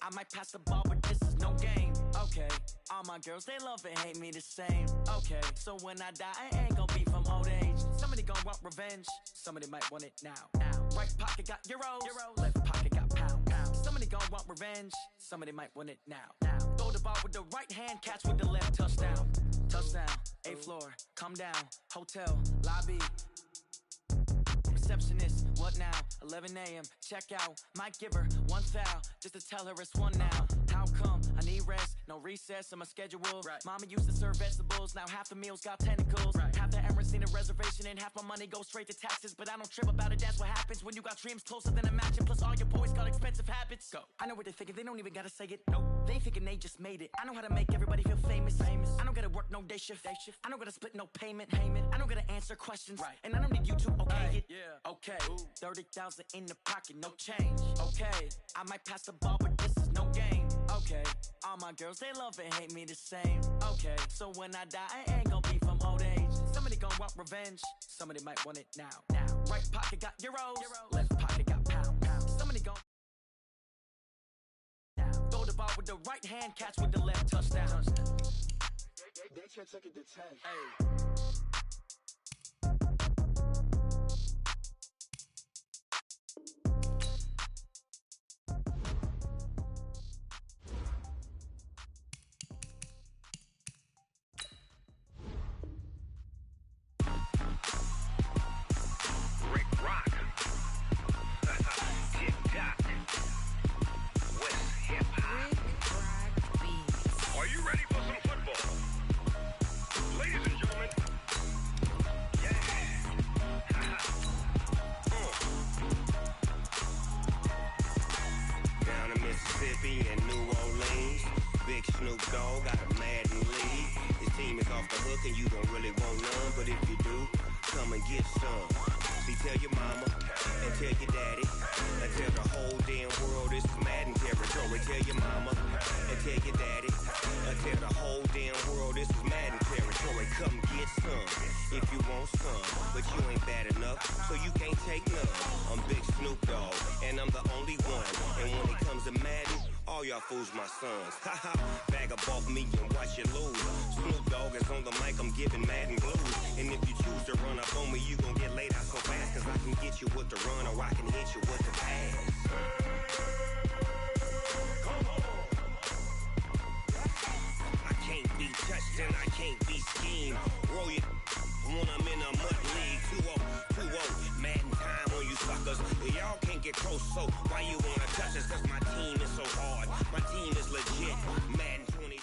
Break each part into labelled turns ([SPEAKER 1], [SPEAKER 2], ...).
[SPEAKER 1] I might pass the ball, but this is no game. Okay, all my girls, they love and hate me the same. Okay, so when I die, I ain't gonna be from old age. Somebody gonna want revenge, somebody might want it now. Right pocket got euros, left pocket got pounds. Somebody gonna want revenge, somebody might want it now. Throw the ball with the right hand, catch with the left, touchdown. Touchdown, 8th floor, come down, hotel, lobby. Receptionist, what now? 11 a.m. Check out. Might give her one foul just to tell her it's one now. How come? I need rest, no recess in my schedule. Right. Mama used to serve vegetables, now half the meals got tentacles. Right. Half the Emirates need a reservation and half my money goes straight to taxes. But I don't trip about it, that's what happens when you got dreams closer than a match. And plus all your boys got expensive habits. Go. I know what they're thinking, they don't even gotta say it. Nope. They thinking they just made it. I know how to make everybody feel famous. I don't gotta work no day shift. I don't gotta split no payment. I don't gotta answer questions. Right. And I don't need you to okay it. Yeah. Okay. 30,000 in the pocket, no change. Okay. I might pass the ball, but this is no game. Okay. All my girls, they love and hate me the same. Okay. So when I die, I ain't gonna be from old age. Somebody gonna want revenge, somebody might want it now. Right pocket got euros, left pocket got pounds. Somebody gonna throw the ball with the right hand, catch with the left, touchdown.
[SPEAKER 2] They should take it to 10.
[SPEAKER 1] Hey.
[SPEAKER 3] Fools my sons. Haha, bag up off me and watch you lose. Snoop Dogg is on the mic, I'm giving Madden blues. And if you choose to run up on me, you gon' get laid out so fast. Cause I can get you with the run or I can hit you with the pass. I can't be touched and I can't be schemed. Roll you when I'm in a mud league. 2-0, Madden time on you suckers. Y'all can't get close, so why you wanna touch us? Cause my team is so hard. My team is legit. Madden 20.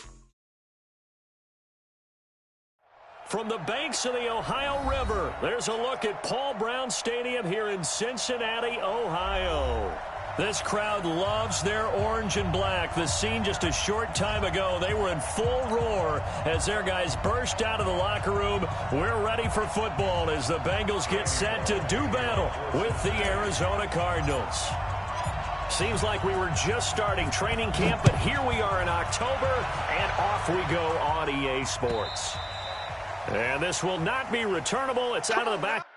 [SPEAKER 4] From the banks of the Ohio River, there's a look at Paul Brown Stadium here in Cincinnati, Ohio. This crowd loves their orange and black. The scene just a short time ago, they were in full roar as their guys burst out of the locker room. We're ready for football as the Bengals get set to do battle with the Arizona Cardinals. Seems like we were just starting training camp, but here we are in October, and off we go on EA Sports. And this will not be returnable. It's out of the back.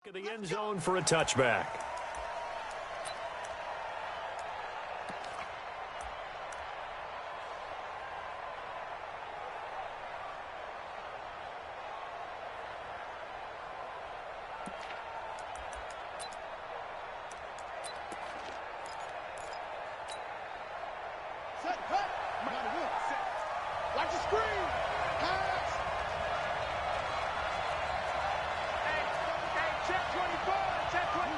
[SPEAKER 4] To the end zone for a touchback.
[SPEAKER 2] Set, cut. Set. Watch the screen. Pass. Check 24. Check 24.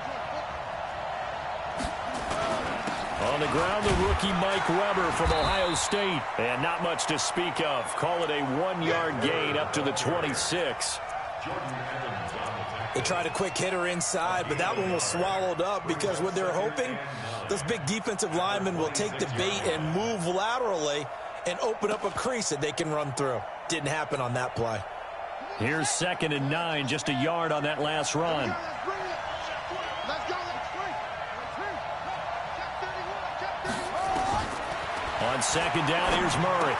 [SPEAKER 4] On the ground, the rookie Mike Weber from Ohio State. And not much to speak of. Call it a 1-yard gain up to the 26.
[SPEAKER 5] They tried a quick hitter inside, but that one was swallowed up because what they're hoping, those big defensive linemen will take the bait and move laterally and open up a crease that they can run through. Didn't happen on that play.
[SPEAKER 4] Here's 2nd and 9, just a yard on that last run. On 2nd down, here's Murray.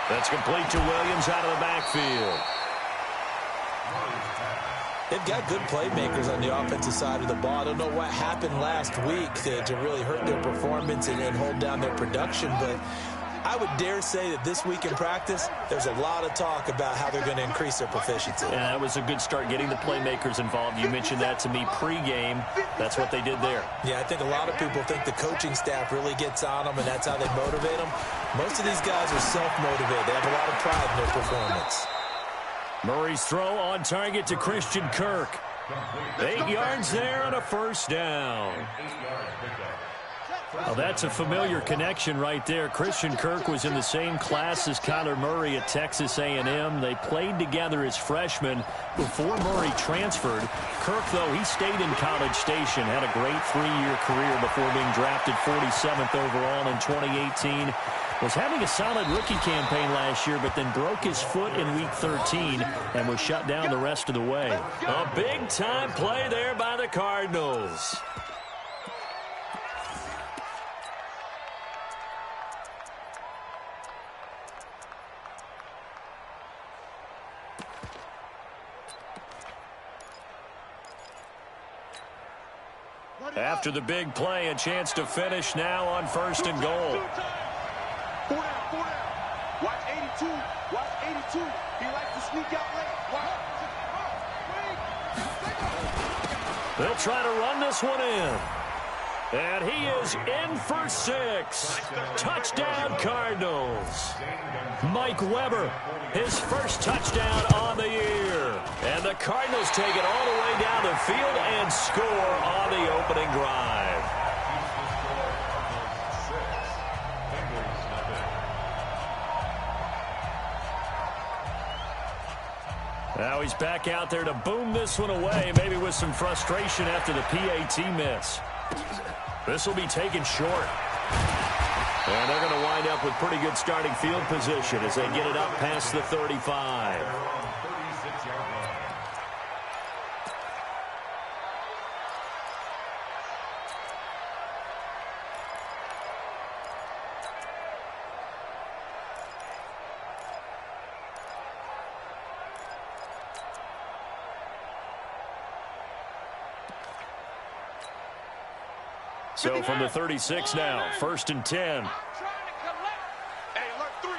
[SPEAKER 4] That's complete to Williams out of the backfield.
[SPEAKER 5] They've got good playmakers on the offensive side of the ball. I don't know what happened last week to really hurt their performance and hold down their production, but I would dare say that this week in practice, there's a lot of talk about how they're going to increase their proficiency.
[SPEAKER 4] Yeah, that was a good start, getting the playmakers involved. You mentioned that to me pregame. That's what they did there. Yeah,
[SPEAKER 5] I think a lot of people think the coaching staff really gets on them, and that's how they motivate them. Most of these guys are self-motivated. They have a lot of pride in their performance.
[SPEAKER 4] Murray's throw on target to Christian Kirk. 8 yards there and a first down. Well, that's a familiar connection right there. Christian Kirk was in the same class as Kyler Murray at Texas A&M. They played together as freshmen before Murray transferred. Kirk, though, he stayed in College Station, had a great 3-year career before being drafted 47th overall in 2018. Was having a solid rookie campaign last year, but then broke his foot in Week 13 and was shut down the rest of the way. A big-time play there by the Cardinals. After the big play, a chance to finish now on 1st and goal.
[SPEAKER 2] 4 down. Watch 82. Watch 82. He likes to sneak out late. Watch.
[SPEAKER 4] They'll try to run this one in. And he is in for 6. Touchdown, Cardinals. Mike Weber, his first touchdown on the year. And the Cardinals take it all the way down the field and score on the opening drive. Now he's back out there to boom this one away, maybe with some frustration after the PAT miss. This will be taken short. And they're going to wind up with pretty good starting field position as they get it up past the 35. So from the 36 now, 1st and 10.
[SPEAKER 2] Hey, alert 3.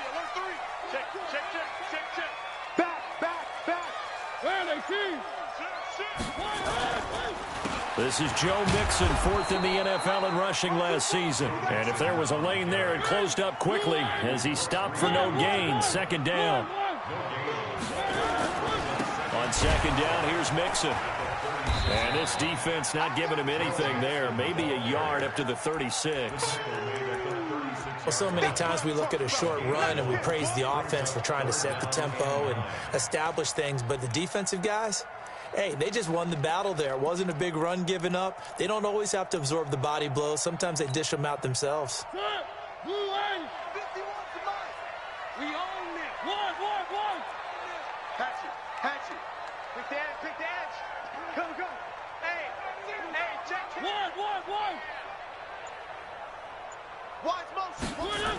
[SPEAKER 2] Check. Back. Where are they, team?
[SPEAKER 4] This is Joe Mixon, 4th in the NFL in rushing last season. And if there was a lane there, it closed up quickly as he stopped for no gain. 2nd down. On 2nd down, here's Mixon. And this defense not giving him anything there. Maybe a yard up to the 36.
[SPEAKER 5] Well, so many times we look at a short run and we praise the offense for trying to set the tempo and establish things. But the defensive guys, hey, they just won the battle there. It wasn't a big run given up. They don't always have to absorb the body blows. Sometimes they dish them out themselves.
[SPEAKER 2] We own it. One. Hatch it. Quick the edge. Go. Hey, check. One. Watch motion.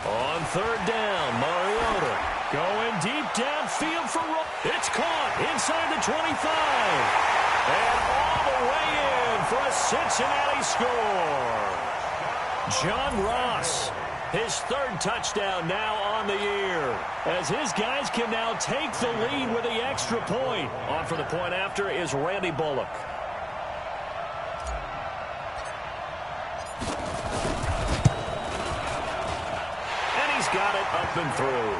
[SPEAKER 4] On 3rd down, Mariota going deep downfield for it's caught inside the 25. And all the way in for a Cincinnati score. John Ross, his 3rd touchdown now on the year, as his guys can now take the lead with the extra point. On for the point after is Randy Bullock. And he's got it up and through.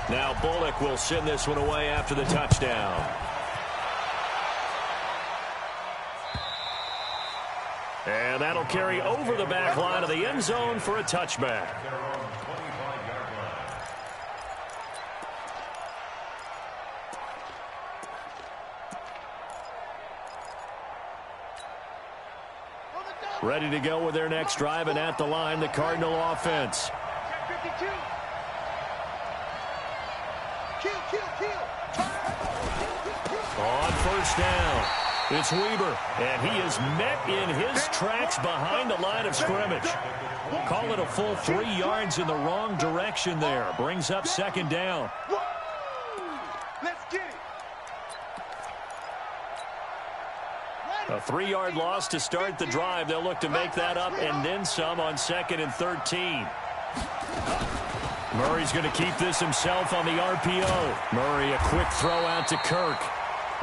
[SPEAKER 4] Now Bullock will send this one away after the touchdown. And that'll carry over the back line of the end zone for a touchback. Ready to go with their next drive, and at the line, the Cardinal offense. On first down, it's Weber, and he is met in his tracks behind the line of scrimmage. Call it a full 3 yards in the wrong direction there. Brings up second down.
[SPEAKER 2] Let's get it.
[SPEAKER 4] A 3-yard loss to start the drive. They'll look to make that up and then some on 2nd and 13. Murray's going to keep this himself on the RPO. Murray, a quick throw out to Kirk.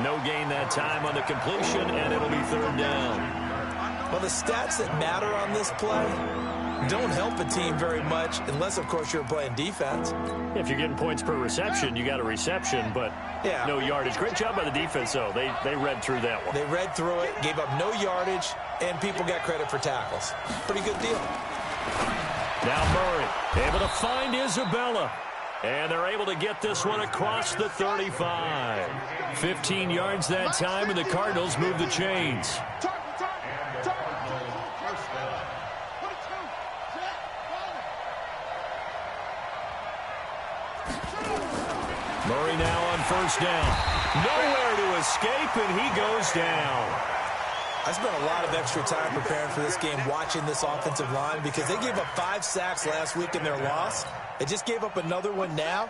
[SPEAKER 4] No gain that time on the completion, and it'll be 3rd down.
[SPEAKER 5] Well, the stats that matter on this play don't help a team very much unless, of course, you're playing defense.
[SPEAKER 4] If you're getting points per reception, you got a reception, but no yardage. Great job by the defense, though. They read through that one.
[SPEAKER 5] They read through it, gave up no yardage, and people got credit for tackles. Pretty good deal.
[SPEAKER 4] Now Murray able to find Isabella. And they're able to get this one across the 35. 15 yards that time, and the Cardinals move the chains. Murray now on first down. Nowhere to escape, and he goes down.
[SPEAKER 5] I spent a lot of extra time preparing for this game watching this offensive line because they gave up 5 sacks last week in their loss. They just gave up another one now.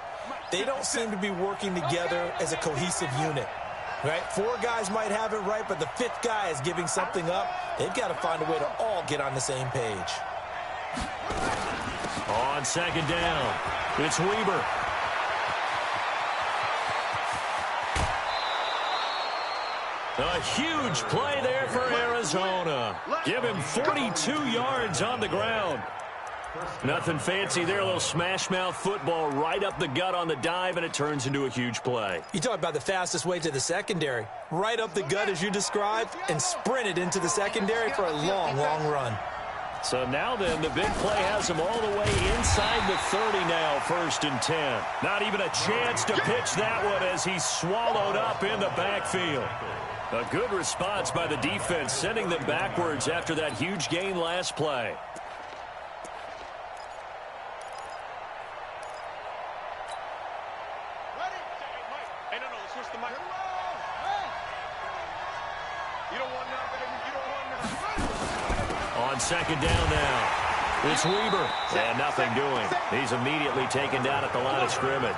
[SPEAKER 5] They don't seem to be working together as a cohesive unit. Right? 4 guys might have it right, but the 5th guy is giving something up. They've got to find a way to all get on the same page.
[SPEAKER 4] On second down, it's Weber. A huge play there for Arizona. Give him 42 yards on the ground. Nothing fancy there. A little smash-mouth football right up the gut on the dive, and it turns into a huge play.
[SPEAKER 5] You talk about the fastest way to the secondary. Right up the gut, as you described, and sprinted into the secondary for a long, long run.
[SPEAKER 4] So now then, the big play has him all the way inside the 30 now, 1st and 10. Not even a chance to pitch that one as he's swallowed up in the backfield. A good response by the defense, sending them backwards after that huge gain last play. On second down now, it's Weber, and nothing doing. He's immediately taken down at the line of scrimmage.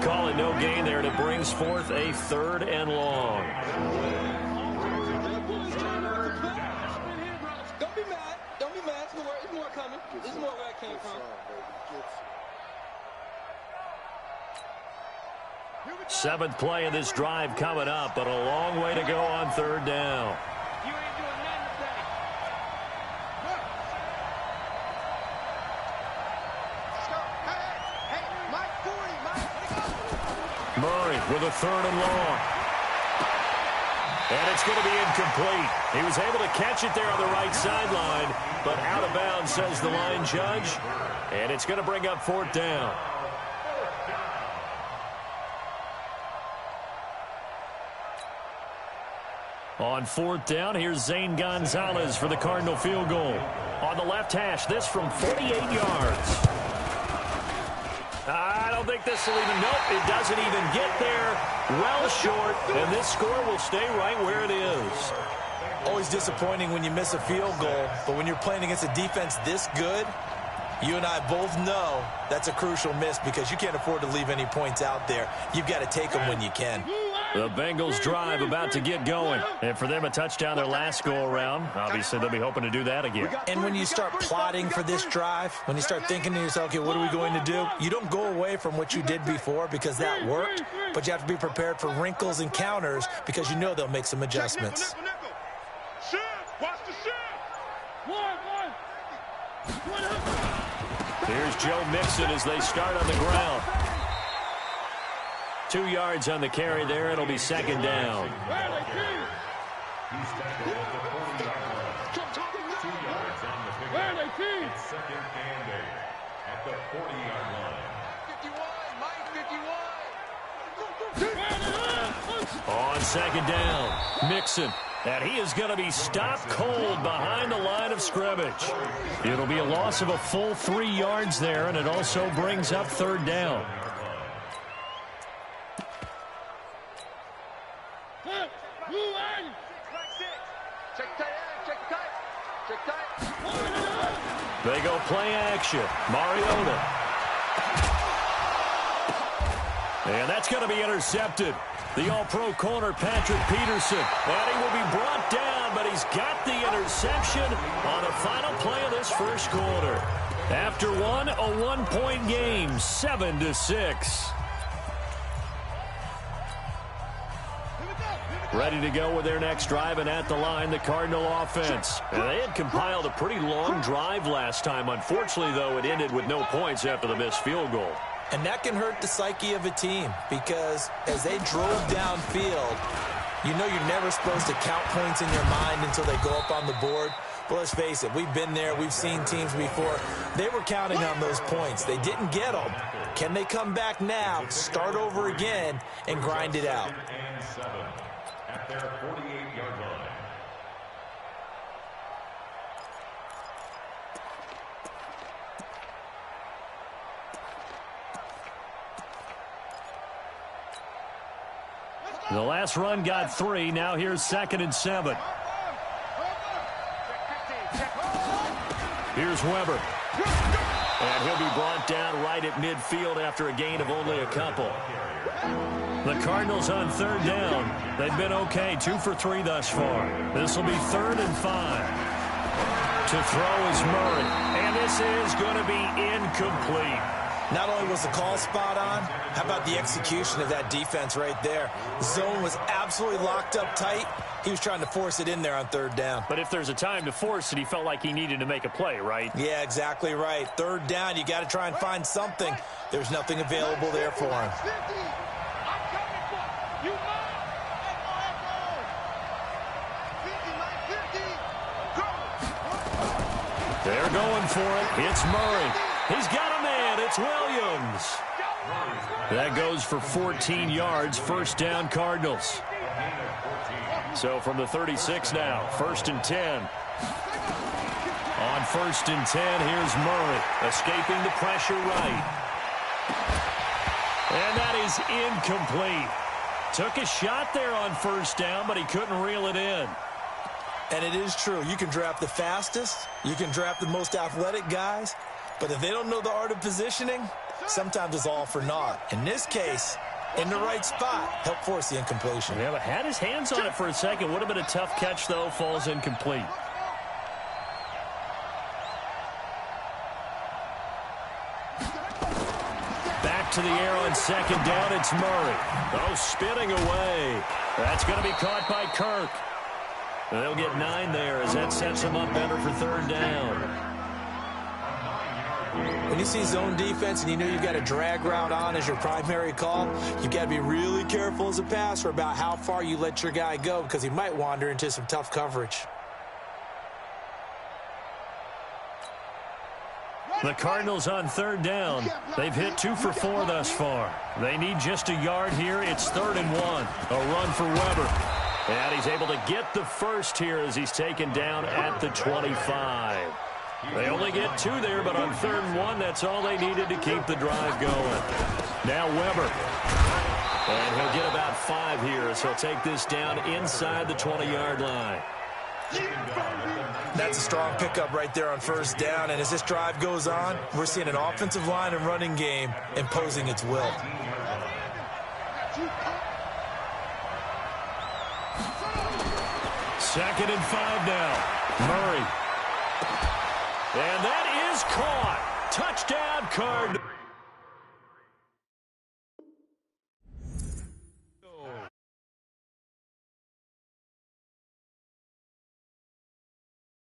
[SPEAKER 4] Call it no gain there, and it brings forth a 3rd and long.
[SPEAKER 6] Don't be mad. Don't be mad. There's more coming. There's more where I came from.
[SPEAKER 4] 7th play of this drive coming up, but a long way to go on 3rd down.
[SPEAKER 6] You ain't doing nothing today. Hey, Mike 40, Mike.
[SPEAKER 4] Murray with a 3rd and long. And it's going to be incomplete. He was able to catch it there on the right sideline, but out of bounds, says the line judge. And it's going to bring up 4th down. On 4th down, here's Zane Gonzalez for the Cardinal field goal. On the left hash, this from 48 yards. I don't think this will even, nope, it doesn't even get there. Well short, and this score will stay right where it is.
[SPEAKER 5] Always disappointing when you miss a field goal, but when you're playing against a defense this good, you and I both know that's a crucial miss because you can't afford to leave any points out there. You've got to take them when you can.
[SPEAKER 4] The Bengals drive about to get going. And for them, a touchdown their last go-around. Obviously, they'll be hoping to do that again.
[SPEAKER 5] And when you start plotting for this drive, when you start thinking to yourself, okay, what are we going to do? You don't go away from what you did before because that worked, but you have to be prepared for wrinkles and counters because you know they'll make some adjustments.
[SPEAKER 2] Watch the shift.
[SPEAKER 4] Here's Joe Mixon as they start on the ground. 2 yards on the carry there. It'll be second down.
[SPEAKER 7] Where they keep? Second and 8 at the 40-yard line.
[SPEAKER 6] 51, Mike, 51.
[SPEAKER 4] On second down, Mixon. And he is going to be stopped cold behind the line of scrimmage. It'll be a loss of a full 3 yards there, and it also brings up third down. They go play action. Mariota. And that's going to be intercepted. The all-pro corner, Patrick Peterson. And he will be brought down, but he's got the interception on the final play of this first quarter. After one, a 1-point game, 7-6. Ready to go with their next drive, and at the line, the Cardinal offense. And they had compiled a pretty long drive last time. Unfortunately, though, it ended with no points after the missed field goal.
[SPEAKER 5] And that can hurt the psyche of a team because as they drove downfield, you know you're never supposed to count points in your mind until they go up on the board. But let's face it, we've been there. We've seen teams before. They were counting on those points. They didn't get them. Can they come back now, start over again, and grind it out?
[SPEAKER 7] And 7 at their 48-yard line.
[SPEAKER 4] The last run got 3. Now here's 2nd and 7. Here's Weber. And he'll be brought down right at midfield after a gain of only a couple. The Cardinals on third down. They've been okay, 2 for 3 thus far. This will be 3rd and 5. To throw is Murray. And this is going to be incomplete.
[SPEAKER 5] Not only was the call spot on, how about the execution of that defense right there? The zone was absolutely locked up tight. He was trying to force it in there on third down.
[SPEAKER 4] But if there's a time to force it, he felt like he needed to make a play, right?
[SPEAKER 5] Yeah, exactly right. Third down, you got to try and find something. There's nothing available there for him.
[SPEAKER 4] They're going for it. It's Murray. He's got a man. It's Williams. That goes for 14 yards. First down, Cardinals. So from the 36 now, 1st and 10. On 1st and 10, here's Murray, escaping the pressure right. And that is incomplete. Took a shot there on 1st down, but he couldn't reel it in.
[SPEAKER 5] And it is true. You can draft the fastest. You can draft the most athletic guys. But if they don't know the art of positioning, sometimes it's all for naught. In this case, in the right spot, help force the incompletion.
[SPEAKER 4] Yeah, but had his hands on it for a second. Would have been a tough catch, though. Falls incomplete. Back to the air on 2nd down. It's Murray. Oh, spinning away. That's going to be caught by Kirk. And they'll get 9 there as that sets him up better for 3rd down.
[SPEAKER 5] When you see zone defense and you know you've got a drag route on as your primary call, you've got to be really careful as a passer about how far you let your guy go because he might wander into some tough coverage.
[SPEAKER 4] The Cardinals on 3rd down. They've hit 2 for 4 thus far. They need just a yard here. It's 3rd and 1. A run for Weber. And he's able to get the first here as he's taken down at the 25. They only get 2 there, but on 3rd and 1, that's all they needed to keep the drive going. Now Weber. And he'll get about 5 here as he'll take this down inside the 20-yard line.
[SPEAKER 5] That's a strong pickup right there on 1st down, and as this drive goes on, we're seeing an offensive line and running game imposing its will.
[SPEAKER 4] Second and 5 now. Murray. And that is caught. Touchdown, Cardinals.